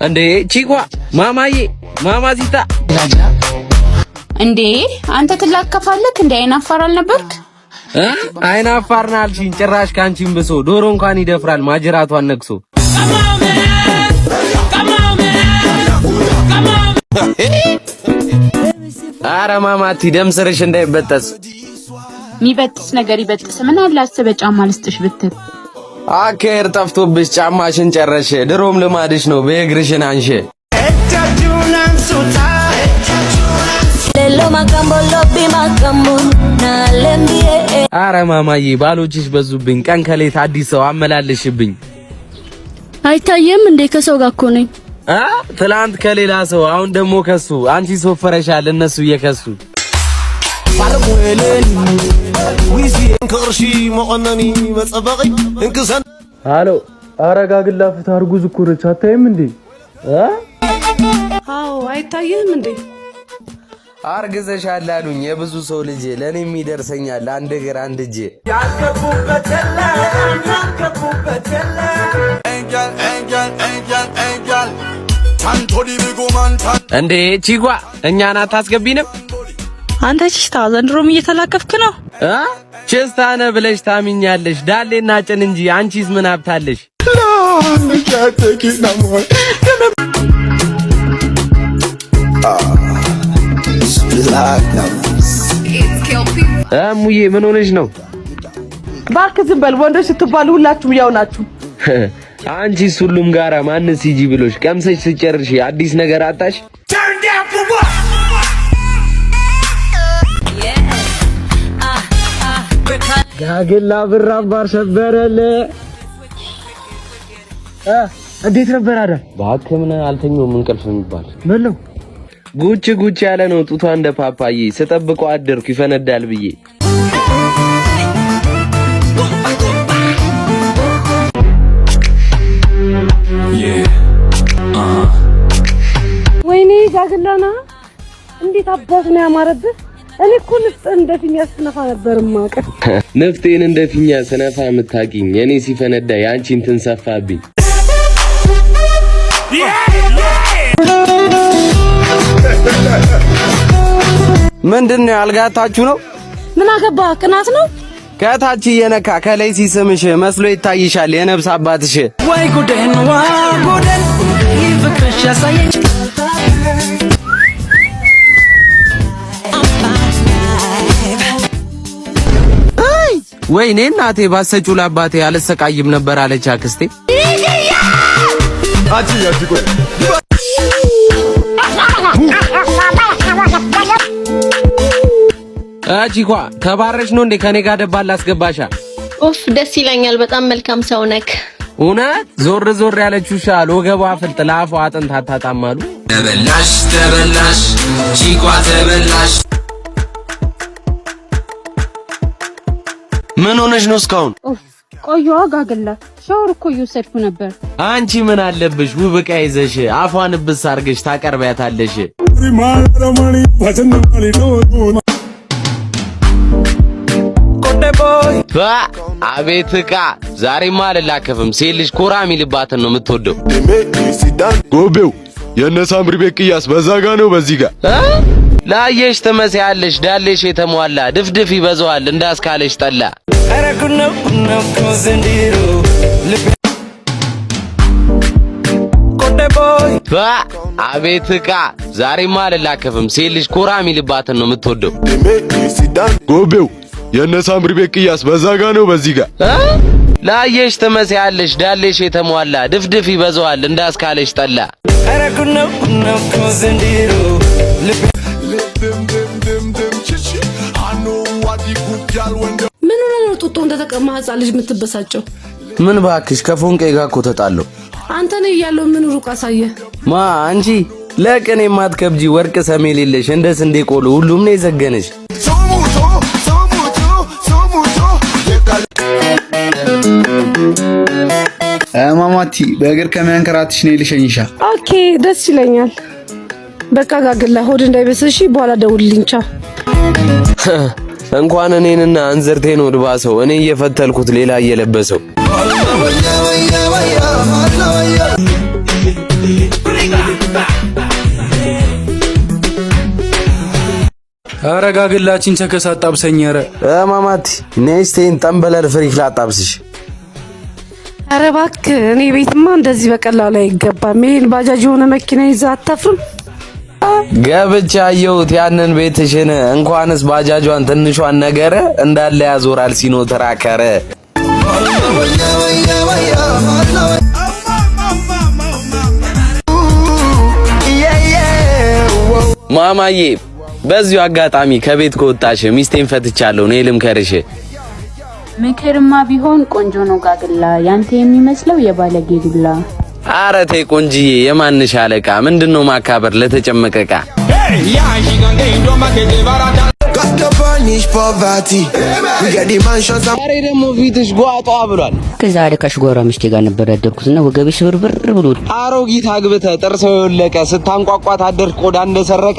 እንዴ ቺኳ ማማዚታ እንዴ አንተ ትላከፋለክ እንዴ አይናፋር አልነበርክ? አይናፋር ናልሽኝ ጭራሽ ካንቺም ብሶ ዶሮ እንኳን ይደፍራል ማጅራቷን ነክሶ። አረ ማማቲ ደም ስርሽ እንዳይበጠስ። ሚበጥስ ነገር ይበጥስ። ምን አለ አስበ ጫማ ልስጥሽ ብትል አከር ጠፍቶብሽ ጫማሽን ጨረሽ። ድሮም ልማድሽ ነው በእግርሽን አንሼ። አረ ማማዬ ባሎችሽ በዙብኝ። ቀን ከሌት አዲስ ሰው አመላለሽብኝ። አይታየም እንዴ ከሰው ጋር እኮ ነኝ። ትላንት ከሌላ ሰው አሁን ደግሞ ከሱ። አንቺ ሶፈረሻል እነሱ እየከሱ። ሃሎ አረጋግላ ፍታ አርጉዝ እኮ ነች አታይም እንዴ? አዎ አይታየም እንዴ? አርግዘሻል አሉኝ የብዙ ሰው ልጅ ለኔም ይደርሰኛል አንድ እግር አንድ እጅ። እንዴ ቺጓ እኛን አታስገቢንም? አንተ ቺስታ ዘንድሮም እየተላከፍክ ነው? ቺስታ ነህ ብለሽ ታሚኛለሽ? ዳሌና ጭን እንጂ አንቺስ ምን ሀብታለሽ? ሙዬ ምን ሆነሽ ነው? እባክህ ዝም በል። ወንዶች ስትባሉ ሁላችሁም ያው ናችሁ። አንቺስ ሁሉም ጋራ ማንስ ሂጂ ብሎሽ ቀምሰሽ ስጨርሽ አዲስ ነገር አጣሽ? ጋግላ ብር አባር ሰበረለ። እንዴት ነበር አይደል? በአከምና አልተኛውም እንቅልፍ የሚባል ምን ነው? ጉች ያለ ነው ጡቷ እንደ ፓፓዬ ስጠብቀው አደርኩ ይፈነዳል ብዬ። ወይኔ ጋግላና እንዴት አባት ነው ያማረብህ። እኔ እኮ ንፍጥ እንደፊኛ ስነፋ ነበር ማቀ። ንፍጤን እንደፊኛ ስነፋ የምታውቂኝ እኔ ሲፈነዳ ያንቺን ትንሰፋብኝ። ምንድነው ያልጋታችሁ ነው? ምን አገባ ቅናት ነው? ከታች እየነካ ከላይ ሲስምሽ መስሎ ይታይሻል የነብስ አባትሽ። ወይ ጉደን ይፍቅርሽ ያሳየኝ። ወይኔ እናቴ ባሰጩ ለአባቴ አልሰቃይም ነበር አለች አክስቴ። ቺኳ ተባረሽ ነው እንዴ? ከኔ ጋር ደባል አስገባሻ? ኦፍ ደስ ይለኛል። በጣም መልካም ሰው ነክ። እውነት ዞር ያለችው ሻል ወገቧ ፍልጥ ለአፏ አጥንት አታጣማሉ። ተበላሽ ቺኳ ተበላሽ። ምን ሆነሽ ነው እስካሁን? ቆዩ ጋግላ ሻወር እኮ እየወሰድኩ ነበር። አንቺ ምን አለብሽ ውብ ዕቃ ይዘሽ አፏን ብስ አርገሽ ታቀርቢያታለሽ። አቤት ዕቃ ዛሬማ አልላከፍም። ሴት ልጅ ኮራ የሚልባትን ነው የምትወደው። ጎቤው የነ ሳምሪ ቤት ቅያስ በዛ ጋ ነው በዚህ ጋ ላየሽ ትመስያለሽ ዳሌሽ የተሟላ ድፍድፍ ይበዛዋል እንዳስካለሽ ጠላ። አቤት ዕቃ ዛሬማ አልላከፍም። ሴት ልጅ ኮራ የሚልባትን ነው የምትወደው። ጎቤው የነ ሳምሪ ቤት ቅያስ በዛ ጋ ነው በዚህ ጋ ላየሽ ትመስያለሽ ዳሌሽ የተሟላ ድፍድፍ ይበዛዋል እንዳስካለሽ ጠላ። ምን ሆነ ነው ጡጦ እንደተቀማ ህፃን ልጅ የምትበሳጨው? ምን ባክሽ ከፎንቄ ጋር እኮ ተጣለው። አንተ ነህ ያለው ምን ሩቅ አሳየ? አንቺ ለቅኔ ማትከብጂ ወርቅ ሰሜን የለሽ እንደ ስንዴ ቆሎ ሁሉም ነው የዘገነሽ። ማማቲ በእግር ከመንከራትሽ ነው ልሸኝሻ። ኦኬ ደስ ይለኛል። በቃ ጋግላ ሆድ እንዳይበስሽ በኋላ ደውልልኝ። ቻው። እንኳን እኔንና አንዘርቴን ወድባሰው እኔ እየፈተልኩት ሌላ እየለበሰው አረጋግላችን ተከሳጣብሰኝ ኧረ ማማቲ ኔስቴን ጠንበለል ፍሪክ ላጣብስሽ። ኧረ እባክህ እኔ ቤትማ እንደዚህ በቀላሉ አይገባም። ይሄን ባጃጅ የሆነ መኪና ይዘህ አታፍርም? ገብቻ አየሁት ያንን ቤትሽን። እንኳንስ ባጃጇን ትንሿን ነገር እንዳለ ያዞራል ሲኖ ትራከረ። ማማዬ በዚሁ አጋጣሚ ከቤት ከወጣሽ ሚስቴን ፈትቻለሁ ነው ልምከርሽ። ምክርማ ቢሆን ቆንጆ ነው ጋግላ፣ ያንተ የሚመስለው የባለጌ ዱላ። ኧረ ተይ ቆንጂዬ፣ የማንሽ አለቃ ምንድነው ማካበር ለተጨመቀቃ። ዛሬ ደግሞ ፊትሽ ጓጧ ብሏል። ከዛሬ ከሽጎራ ሚስቴ ጋር ነበር ያደርኩትና ወገቤ ስብርብር ብሎ አሮጊት አግብተ ጥርሰው የወለቀ ስታንቋቋት አደር ቆዳ እንደሰረቀ